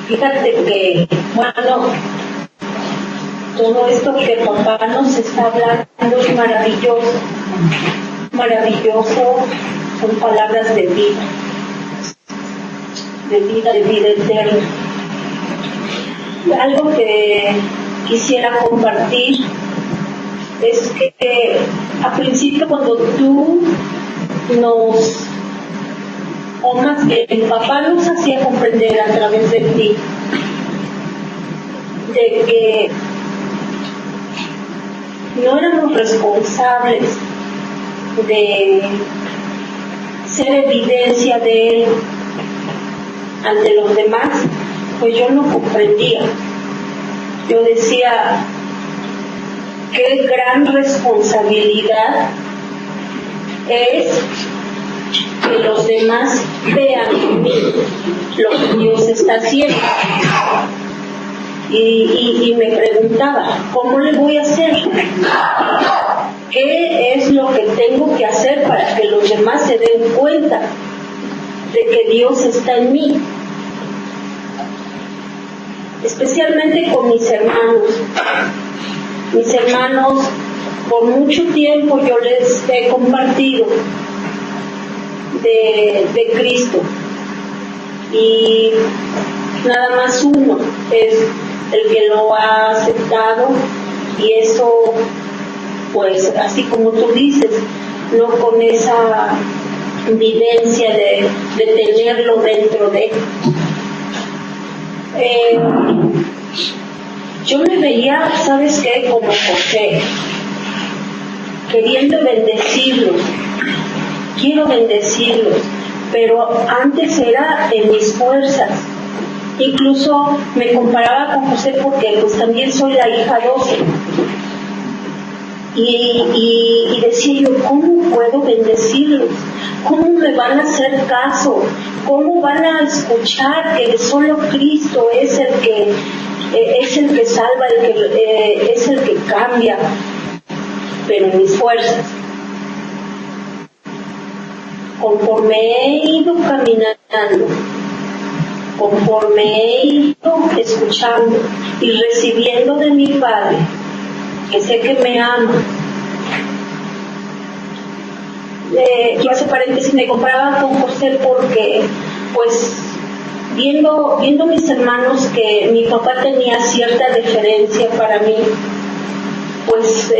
Fíjate que, bueno, todo esto que papá nos está hablando es maravilloso. Maravilloso, son palabras de vida eterna. Algo que quisiera compartir es que al principio cuando tú o más bien el papá nos hacía comprender a través de ti, de que no éramos responsables de ser evidencia de él ante los demás, pues yo no comprendía. Yo decía, qué gran responsabilidad es que los demás vean en mí lo que Dios está haciendo. Y me preguntaba, ¿cómo le voy a hacer? ¿Qué es lo que tengo que hacer para que los demás se den cuenta de que Dios está en mí? Especialmente con mis hermanos. Mis hermanos, por mucho tiempo yo les he compartido de Cristo, y nada más uno es el que lo ha aceptado, y eso, pues así como tú dices, no con esa vivencia de tenerlo dentro de él. Yo me veía, ¿sabes qué? Como José, queriendo bendecirlos. Quiero bendecirlos, pero antes era en mis fuerzas. Incluso me comparaba con José porque pues también soy la hija 12. Y decía yo, ¿cómo puedo bendecirlos? ¿Cómo me van a hacer caso? ¿Cómo van a escuchar que solo Cristo es el que salva, es el que cambia? Pero en mis fuerzas. Conforme he ido caminando, conforme he ido escuchando y recibiendo de mi Padre, que sé que me ama. Yo hace paréntesis, me comparaba con José porque, pues, viendo mis hermanos que mi papá tenía cierta deferencia para mí, pues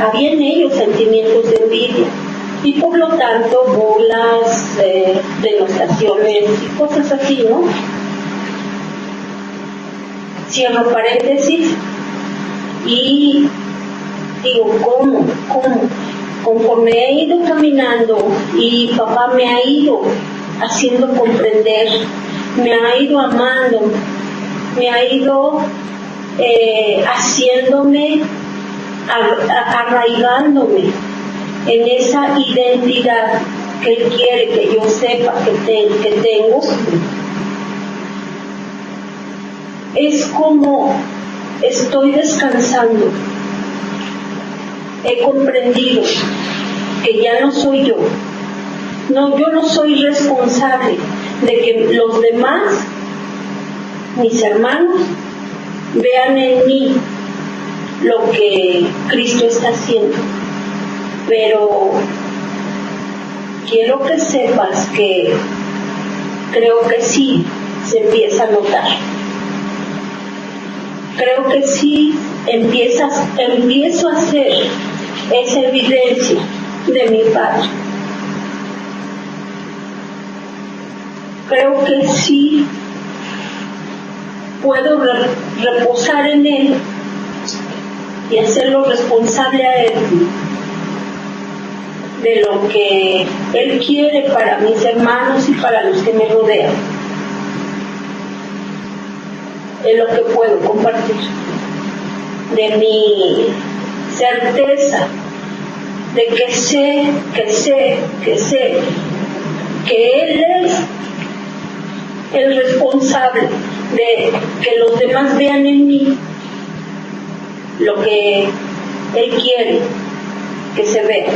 había en ellos sentimientos de envidia y por lo tanto burlas, denostaciones y cosas así, ¿no? Cierro paréntesis y digo, ¿cómo? Conforme he ido caminando y papá me ha ido haciendo comprender, me ha ido amando, me ha ido haciéndome, arraigándome en esa identidad que Él quiere que yo sepa que tengo. Es como estoy descansando. He comprendido que ya no soy yo. No, yo no soy responsable de que los demás, mis hermanos, vean en mí lo que Cristo está haciendo. Pero quiero que sepas que creo que sí se empieza a notar. Creo que sí empiezo a hacer esa evidencia de mi Padre. Creo que sí puedo reposar en Él y hacerlo responsable a Él de lo que Él quiere para mis hermanos y para los que me rodean. Es lo que puedo compartir de mi certeza de que sé que Él es el responsable de que los demás vean en mí lo que Él quiere que se vea.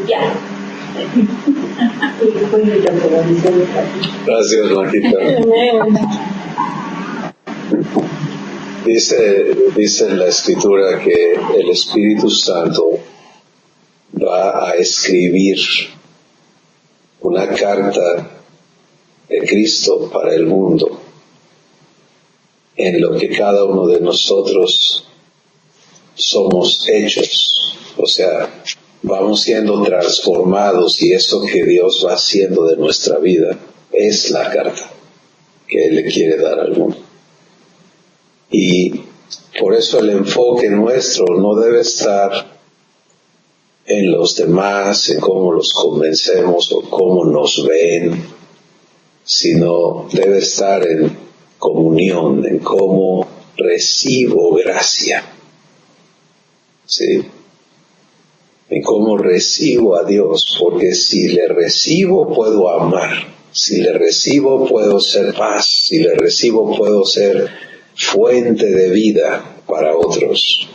Ya. Gracias, Maquita. Dice en la Escritura que el Espíritu Santo va a escribir una carta de Cristo para el mundo, en lo que cada uno de nosotros somos hechos. O sea, vamos siendo transformados, y eso que Dios va haciendo de nuestra vida es la carta que Él le quiere dar al mundo. Y por eso el enfoque nuestro no debe estar en los demás, en cómo los convencemos o cómo nos ven, sino debe estar en comunión, en cómo recibo gracia, ¿sí? En cómo recibo a Dios, porque si le recibo puedo amar, si le recibo puedo ser paz, si le recibo puedo ser fuente de vida para otros.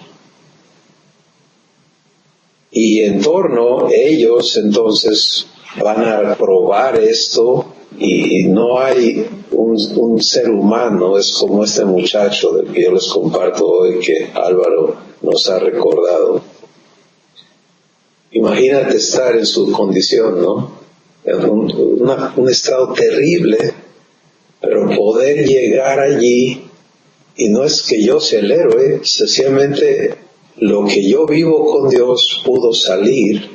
Y en torno ellos entonces van a probar esto, y no hay un ser humano, es como este muchacho del que yo les comparto hoy, que Álvaro nos ha recordado. Imagínate estar en su condición, ¿no? En un estado terrible, pero poder llegar allí, y no es que yo sea el héroe, sencillamente lo que yo vivo con Dios pudo salir,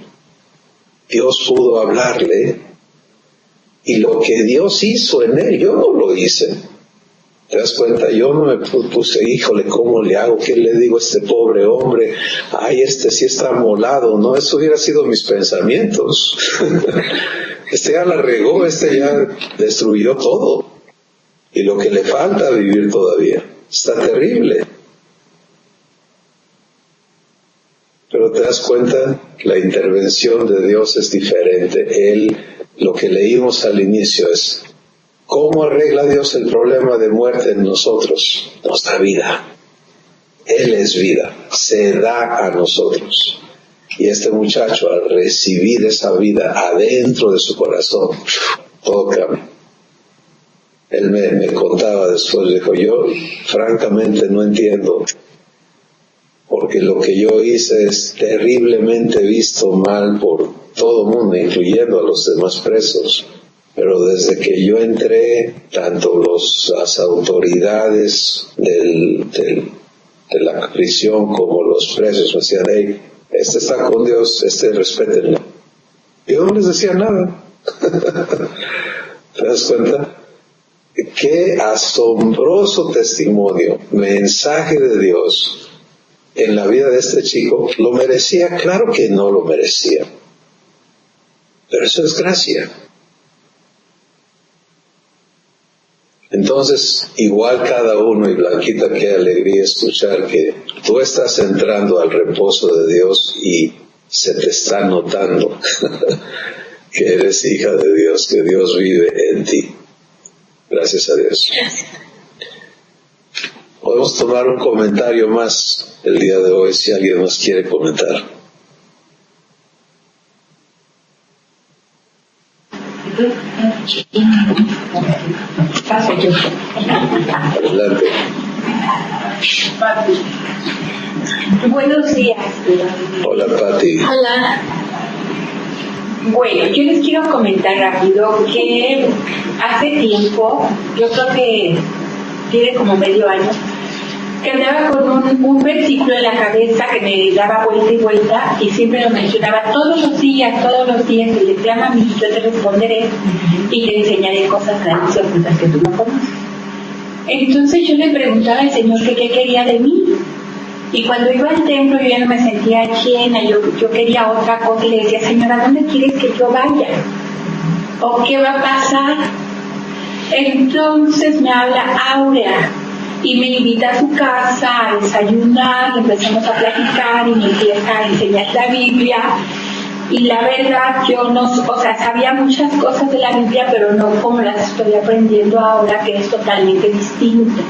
Dios pudo hablarle, y lo que Dios hizo en él, yo no lo hice. ¿Te das cuenta? Yo no me puse, híjole, ¿cómo le hago? ¿Qué le digo a este pobre hombre? Ay, este sí está molado. No, eso hubiera sido mis pensamientos. Este ya la regó, este ya destruyó todo. Y lo que le falta vivir todavía. Está terrible. Pero te das cuenta, la intervención de Dios es diferente. Él, lo que leímos al inicio es, ¿cómo arregla Dios el problema de muerte en nosotros? Nos da vida. Él es vida. Se da a nosotros. Y este muchacho, al recibir esa vida adentro de su corazón, todo cambia. Él me contaba después, dijo, yo francamente no entiendo, porque lo que yo hice es terriblemente visto mal por todo el mundo, incluyendo a los demás presos. Pero desde que yo entré, tanto las autoridades de la prisión como los presos me decían, hey, este está con Dios, respétenlo. Yo no les decía nada. ¿Te das cuenta? Qué asombroso testimonio, mensaje de Dios en la vida de este chico. ¿Lo merecía? Claro que no lo merecía. Pero eso es gracia. Entonces, igual cada uno, y Blanquita, qué alegría escuchar que tú estás entrando al reposo de Dios y se te está notando que eres hija de Dios, que Dios vive en ti. Gracias a Dios. Podemos tomar un comentario más el día de hoy, si alguien más quiere comentar. Adelante. Buenos días. Hola, Pati. Hola. Bueno, yo les quiero comentar rápido que hace tiempo, yo creo que tiene como medio año, que andaba con un versículo en la cabeza que me daba vuelta y vuelta, y siempre lo mencionaba todos los días, y le llama a mí, yo te responderé y te enseñaré cosas grandes y ocultas que tú no conoces. Entonces yo le preguntaba al Señor que qué quería de mí, y cuando iba al templo yo ya no me sentía llena, yo quería otra cosa, y le decía, Señor, ¿a dónde quieres que yo vaya? ¿O qué va a pasar? Entonces me habla Áurea y me invita a su casa a desayunar, y empezamos a platicar y me empieza a enseñar la Biblia. Y la verdad, yo no, sabía muchas cosas de la Biblia, pero no como las estoy aprendiendo ahora, que es totalmente distinto.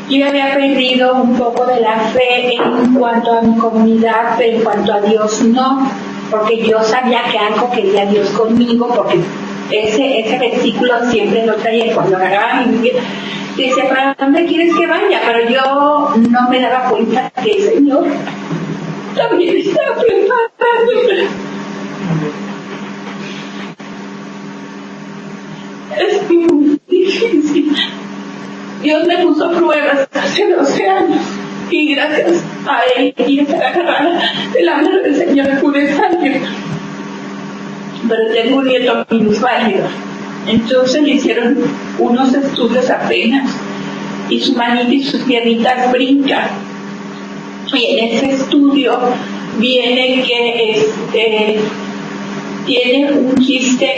Yo había perdido un poco de la fe en cuanto a mi comunidad, pero en cuanto a Dios no, porque yo sabía que algo quería Dios conmigo, porque ese versículo siempre lo traía cuando agarraba mi vida. Dice, ¿para dónde quieres que vaya? Pero yo no me daba cuenta que el Señor también estaba preparándome. Es muy difícil. Dios me puso pruebas hace 12 años y gracias a Él y estar agarrada de la mano del Señor pude salir. Pero tengo un nieto minusválido. Entonces le hicieron unos estudios apenas y su manita y sus piernitas brincan. Y en ese estudio viene que tiene un quiste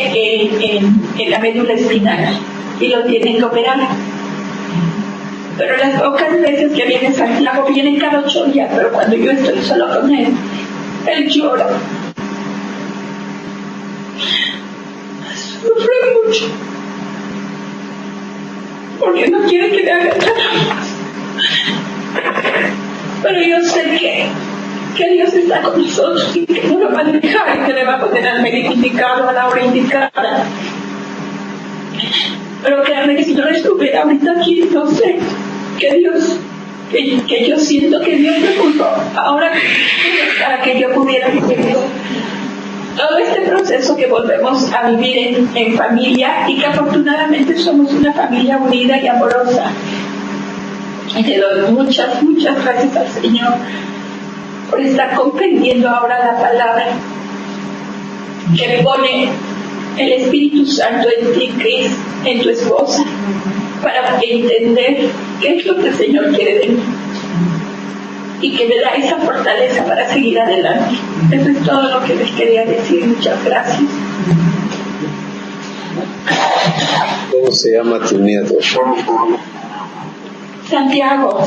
en la médula espinal y lo tienen que operar. Pero las pocas veces que viene Santiago, viene cada 8 días, pero cuando yo estoy solo con él llora. Sufre mucho, porque no quiere que le haga nada. Pero yo sé que Dios está con nosotros y que no lo va a dejar y que le va a poner al médico indicado a la hora indicada. Pero créanme que si no estuviera ahorita aquí, no sé, que yo siento que Dios me puso ahora para que yo pudiera vivir todo este proceso que volvemos a vivir en familia y que afortunadamente somos una familia unida y amorosa. Y le doy muchas, muchas gracias al Señor por estar comprendiendo ahora la palabra que pone el Espíritu Santo en ti, Cris, en tu esposa, para entender qué es lo que el Señor quiere de mí y que me da esa fortaleza para seguir adelante. Eso es todo lo que les quería decir. Muchas gracias. ¿Cómo se llama tu nieto? Santiago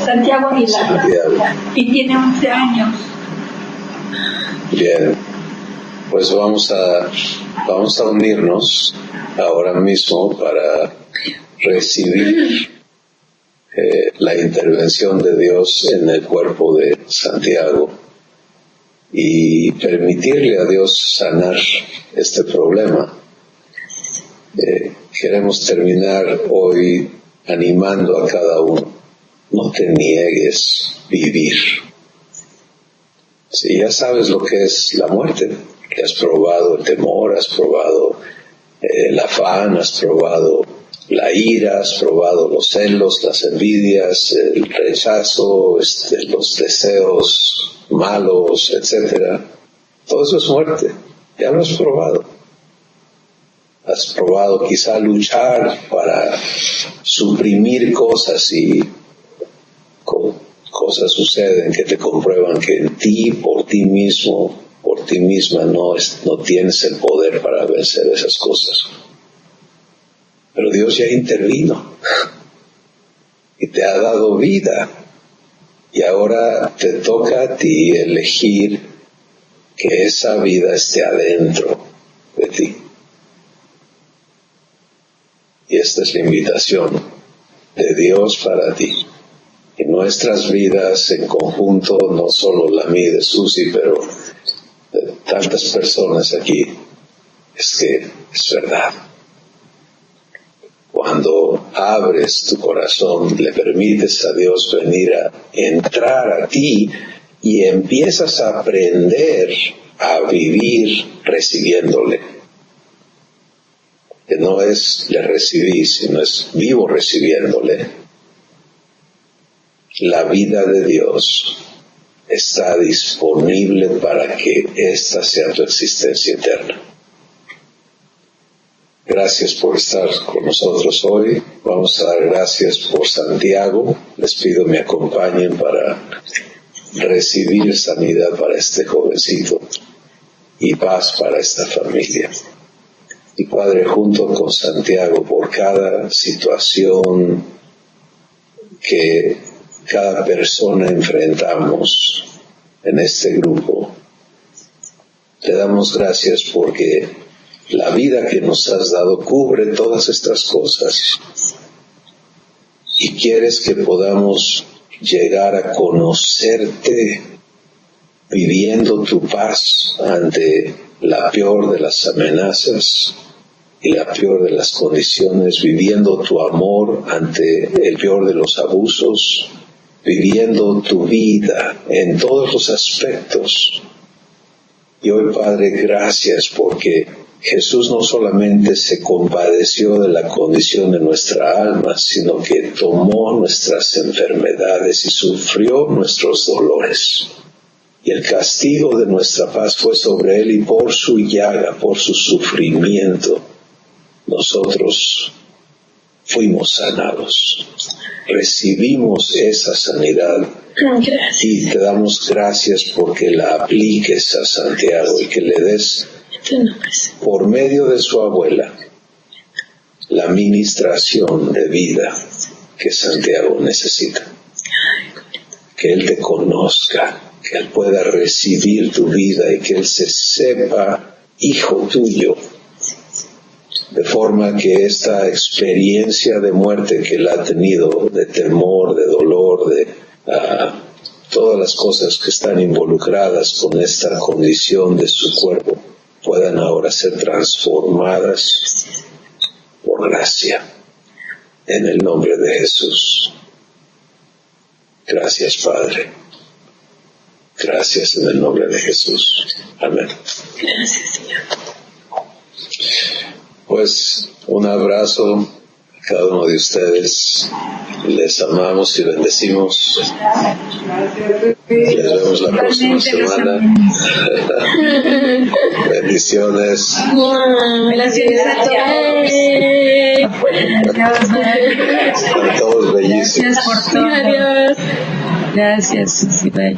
Aguilar. Y tiene 11 años. Bien, pues vamos a unirnos ahora mismo para recibir la intervención de Dios en el cuerpo de Santiago y permitirle a Dios sanar este problema. Queremos terminar hoy animando a cada uno. No te niegues vivir. Si ya sabes lo que es la muerte, que has probado el temor, has probado el afán, has probado la ira, has probado los celos, las envidias, el rechazo, los deseos malos, etc. Todo eso es muerte. Ya lo has probado. Has probado quizá luchar para suprimir cosas y cosas suceden que te comprueban que en ti, por ti mismo, por ti misma no tienes el poder para vencer esas cosas. Pero Dios ya intervino y te ha dado vida y ahora te toca a ti elegir que esa vida esté adentro de ti. Y esta es la invitación de Dios para ti. Y nuestras vidas en conjunto, no solo la mía de Susi, pero de tantas personas aquí, es que es verdad. Cuando abres tu corazón, le permites a Dios venir a entrar a ti y empiezas a aprender a vivir recibiéndole. Que no es le recibí, sino es vivo recibiéndole. La vida de Dios está disponible para que esta sea tu existencia eterna. Gracias por estar con nosotros hoy. Vamos a dar gracias por Santiago. Les pido me acompañen para recibir sanidad para este jovencito y paz para esta familia. Y Padre, junto con Santiago, por cada situación que cada persona enfrentamos en este grupo, te damos gracias porque la vida que nos has dado cubre todas estas cosas y y quieres que podamos llegar a conocerte viviendo tu paz ante la peor de las amenazas y la peor de las condiciones, viviendo tu amor ante el peor de los abusos, viviendo tu vida en todos los aspectos. Y hoy, Padre, gracias porque Jesús no solamente se compadeció de la condición de nuestra alma, sino que tomó nuestras enfermedades y sufrió nuestros dolores. Y el castigo de nuestra paz fue sobre él, y por su llaga, por su sufrimiento, nosotros fuimos sanados. Recibimos esa sanidad. Gracias. Y te damos gracias porque la apliques a Santiago y que le des, por medio de su abuela, la ministración de vida que Santiago necesita. Que él te conozca, que él pueda recibir tu vida y que él se sepa hijo tuyo, de forma que esta experiencia de muerte que él ha tenido, de temor, de dolor, de todas las cosas que están involucradas con esta condición de su cuerpo, puedan ahora ser transformadas por gracia, en el nombre de Jesús. Gracias, Padre. Gracias en el nombre de Jesús. Amén. Gracias, Señor. Pues un abrazo a cada uno de ustedes. Les amamos y bendecimos. Les vemos la próxima semana. Bendiciones. Gracias a todos. Están todos bellísimos. Gracias por todo. Adiós. Gracias, Susi. Bye.